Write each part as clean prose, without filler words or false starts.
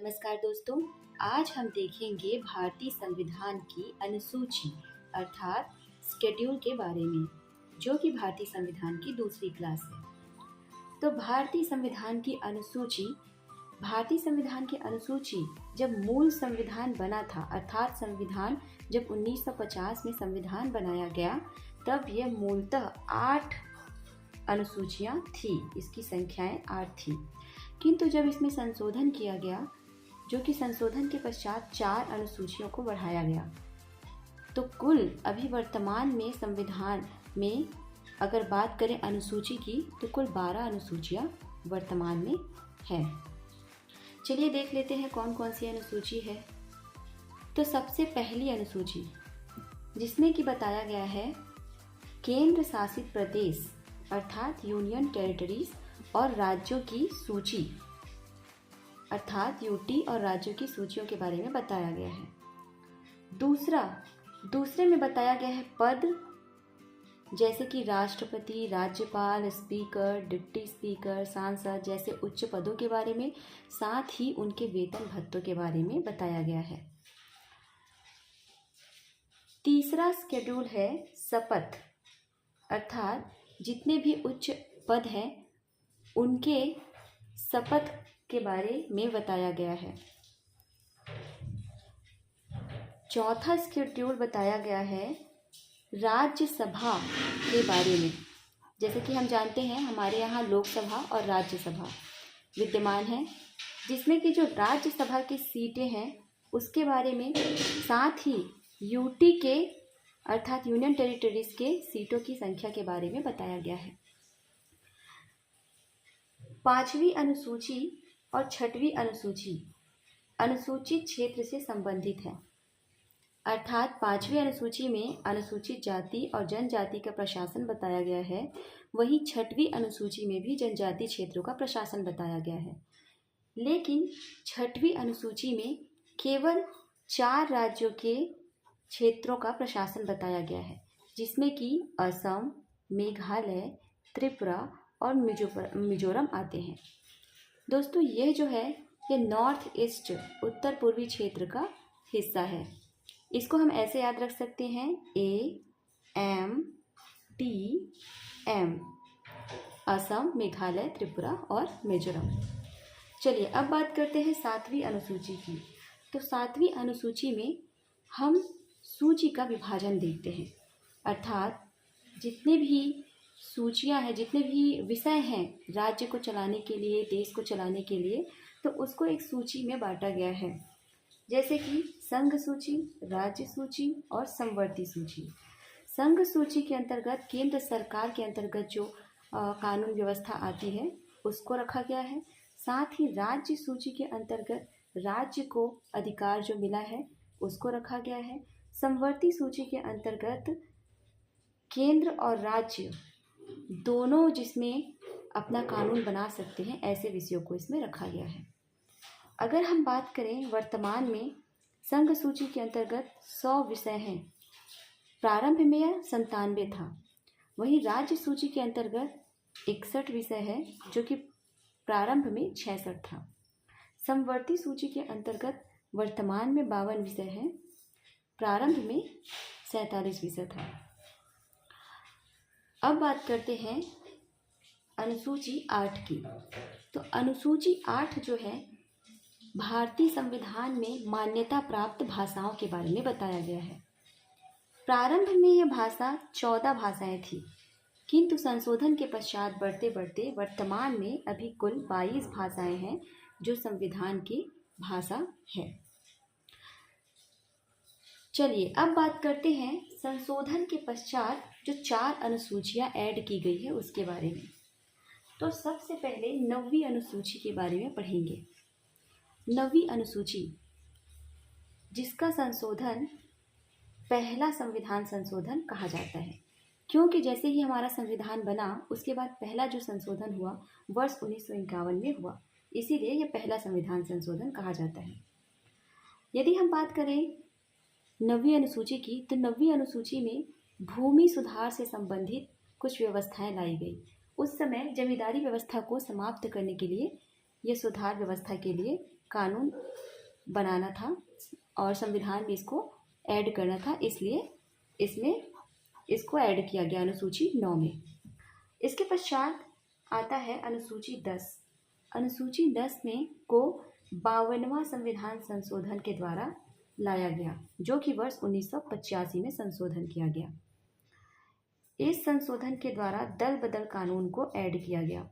नमस्कार दोस्तों। आज हम देखेंगे भारतीय संविधान की अनुसूची अर्थात शेड्यूल के बारे में, जो कि भारतीय संविधान की दूसरी क्लास है। तो भारतीय संविधान की अनुसूची जब मूल संविधान बना था, अर्थात संविधान जब 1950 में संविधान बनाया गया, तब यह मूलतः 8 अनुसूचियां थी। इसकी संख्याएं 8 थी, किंतु जब इसमें संशोधन किया गया, जो कि संशोधन के पश्चात 4 अनुसूचियों को बढ़ाया गया, तो कुल अभी वर्तमान में संविधान में अगर बात करें अनुसूची की, तो कुल 12 अनुसूचियां वर्तमान में है। चलिए देख लेते हैं कौन कौन सी अनुसूची है। तो सबसे पहली अनुसूची जिसमें कि बताया गया है केंद्र शासित प्रदेश अर्थात यूनियन टेरिटरीज और राज्यों की सूची अर्थात यूटी और राज्यों की सूचियों के बारे में बताया गया है। दूसरे में बताया गया है पद, जैसे कि राष्ट्रपति, राज्यपाल, स्पीकर, डिप्टी स्पीकर, सांसद जैसे उच्च पदों के बारे में, साथ ही उनके वेतन भत्तों के बारे में बताया गया है। तीसरा शेड्यूल है शपथ, अर्थात जितने भी उच्च पद हैं उनके शपथ के बारे में बताया गया है। चौथा शेड्यूल बताया गया है राज्यसभा के बारे में। जैसे कि हम जानते हैं हमारे यहाँ लोकसभा और राज्यसभा विद्यमान है, जिसमें कि जो राज्यसभा की सीटें हैं उसके बारे में, साथ ही यूटी के अर्थात यूनियन टेरिटरीज के सीटों की संख्या के बारे में बताया गया है। 5वीं अनुसूची और 6वीं अनुसूची अनुसूचित क्षेत्र से संबंधित है, अर्थात 5वीं अनुसूची में अनुसूचित जाति और जनजाति का प्रशासन बताया गया है, वहीं 6वीं अनुसूची में भी जनजाति क्षेत्रों का प्रशासन बताया गया है। लेकिन 6वीं अनुसूची में केवल 4 राज्यों के क्षेत्रों का प्रशासन बताया गया है, जिसमें कि असम, मेघालय, त्रिपुरा और मिजोरम आते हैं। दोस्तों ये जो है ये नॉर्थ ईस्ट उत्तर पूर्वी क्षेत्र का हिस्सा है। इसको हम ऐसे याद रख सकते हैं AMTM, असम, मेघालय, त्रिपुरा और मिजोरम। चलिए अब बात करते हैं 7वीं अनुसूची की। तो 7वीं अनुसूची में हम सूची का विभाजन देखते हैं, अर्थात जितने भी सूचियां हैं, जितने भी विषय हैं राज्य को चलाने के लिए, देश को चलाने के लिए, तो उसको एक सूची में बांटा गया है, जैसे कि संघ सूची, राज्य सूची और समवर्ती सूची। संघ सूची के अंतर्गत केंद्र सरकार के अंतर्गत जो कानून व्यवस्था आती है उसको रखा गया है। साथ ही राज्य सूची के अंतर्गत राज्य को अधिकार जो मिला है उसको रखा गया है। समवर्ती सूची के अंतर्गत केंद्र और राज्य दोनों जिसमें अपना कानून बना सकते हैं, ऐसे विषयों को इसमें रखा गया है। अगर हम बात करें वर्तमान में, संघ सूची के अंतर्गत 100 विषय हैं, प्रारंभ में यह 97 था। वहीं राज्य सूची के अंतर्गत 61 विषय है, जो कि प्रारंभ में 66 था। समवर्ती सूची के अंतर्गत वर्तमान में 52 विषय हैं, प्रारंभ में 47 विषय था। अब बात करते हैं अनुसूची 8 की। तो अनुसूची 8 जो है भारतीय संविधान में मान्यता प्राप्त भाषाओं के बारे में बताया गया है। प्रारंभ में यह भाषा 14 भाषाएं थी, किंतु संशोधन के पश्चात बढ़ते बढ़ते वर्तमान में अभी कुल 22 भाषाएं हैं जो संविधान की भाषा है। चलिए अब बात करते हैं संशोधन के पश्चात जो 4 अनुसूचियां ऐड की गई है उसके बारे में। तो सबसे पहले 9वीं अनुसूची के बारे में पढ़ेंगे। 9वीं अनुसूची जिसका संशोधन पहला संविधान संशोधन कहा जाता है, क्योंकि जैसे ही हमारा संविधान बना उसके बाद पहला जो संशोधन हुआ वर्ष 1951 में हुआ, इसीलिए यह पहला संविधान संशोधन कहा जाता है। यदि हम बात करें 9वीं अनुसूची की, तो 9वीं अनुसूची में भूमि सुधार से संबंधित कुछ व्यवस्थाएं लाई गई। उस समय जमींदारी व्यवस्था को समाप्त करने के लिए, यह सुधार व्यवस्था के लिए कानून बनाना था और संविधान में इसको ऐड करना था, इसलिए इसमें इसको ऐड किया गया अनुसूची 9 में। इसके पश्चात आता है अनुसूची 10। अनुसूची 10 में को 52वां संविधान संशोधन के द्वारा लाया गया, जो कि वर्ष 1985 में संशोधन किया गया। इस संशोधन के द्वारा दल बदल कानून को ऐड किया गया।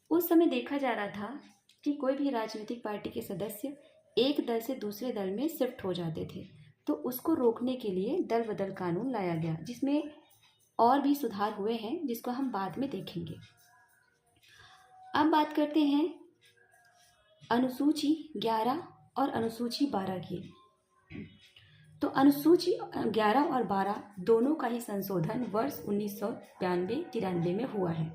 उस समय देखा जा रहा था कि कोई भी राजनीतिक पार्टी के सदस्य एक दल से दूसरे दल में शिफ्ट हो जाते थे, तो उसको रोकने के लिए दल बदल कानून लाया गया, जिसमें और भी सुधार हुए हैं, जिसको हम बाद में देखेंगे। अब बात करते हैं अनुसूची 11 और अनुसूची 12 की। तो अनुसूची 11 और 12 दोनों का ही संशोधन वर्ष 1992-93 में हुआ है।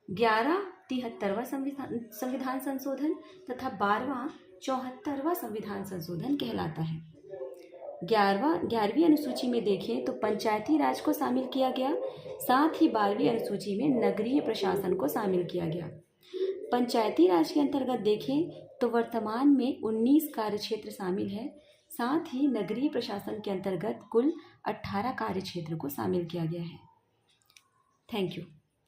11 73वां संविधान संशोधन तथा 12वां 74वां संविधान संशोधन कहलाता है। 11वीं अनुसूची में देखें तो पंचायती राज को शामिल किया गया, साथ ही 12वीं अनुसूची में नगरीय प्रशासन को शामिल किया गया। पंचायती राज के अंतर्गत देखें तो वर्तमान में 19 कार्यक्षेत्र शामिल है, साथ ही नगरीय प्रशासन के अंतर्गत कुल 18 कार्यक्षेत्र को शामिल किया गया है। Thank you.